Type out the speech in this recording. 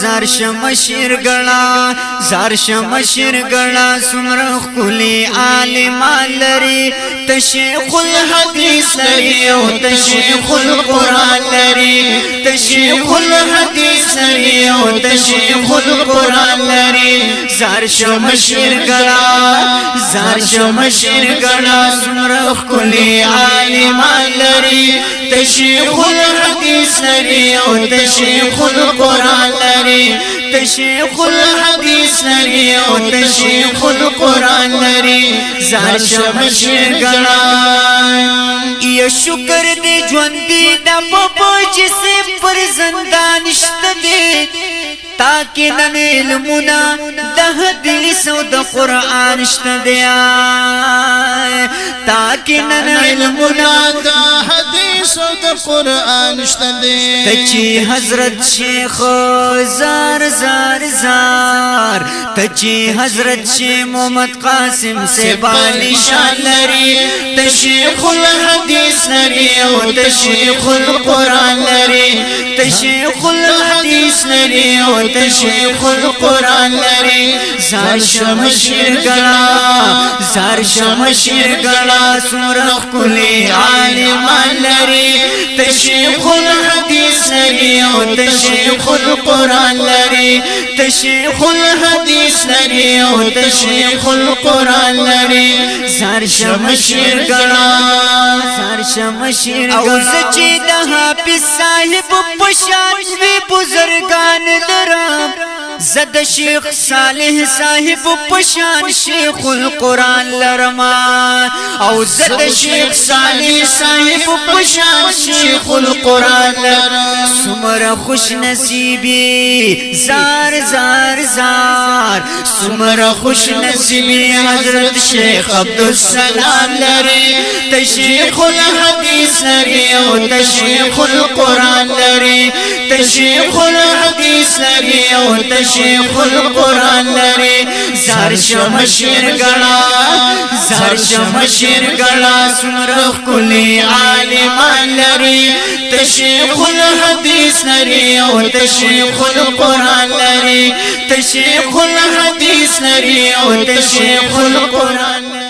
زار شمشیر گڑا زار شمشیر گڑا سمرخ کلی عالم لري تشیخ الحدیث لري او تشیخ القرآن لري تشیخ الحدیث لري او تشیخ القرآن لري زار شمشیر گڑا زار شمشیر گڑا سمرخ کلی عالم لري تشیخ الحدیث لري او تشیخ القرآن لري تشیخ الحدیث لري او تشیخ القرآن لري زار شمشیر گڑا یا شکر دے ژوندې د بابا جسم پر زندان شته دي تاکي نن علمنا د حدیث او د قرآن شته دي تاکي نن علمنا د حدیث او د قرآن شته دي تچی حضرت شیخ زار زار زار تچی حضرت شیخ محمد قاسم سے بالی شان لري تشیخ الحدیث لري او تشیخ القرآن لري تشیخ الحدیث لري او تشیخ القرآن لري زار شمشیر گڑا زار شمشیر گڑا سورخ کلی عالم لري تشیخ الحدیث لري او تشیخ القرآن لري تشیخ الحدیث لري او تشیخ القرآن لري زار شمشیر گڑا زار شمشیر او زچی د حافظ صاحب پشان وی بزرگان درام زد شیخ صالح صاحب پشان شیخ القرآن لرما او زد شیخ صالح صاحب پشان شیخ القرآن لرما سمر خوش نصیبی زار زار زار سمر خوش نصیبی حضرت شیخ عبدالسلام لري تشیخ الحدیث لري او تشیخ القرآن لري تشیخ الحدیث لري او تشیخ القرآن لري زار شمشیر گڑا زار شمشیر گڑا سمرخ کلی عالم لري تشیخ الحدیث لري او تشیخ القرآن لري تشیخ الحدیث لري او تشیخ القرآن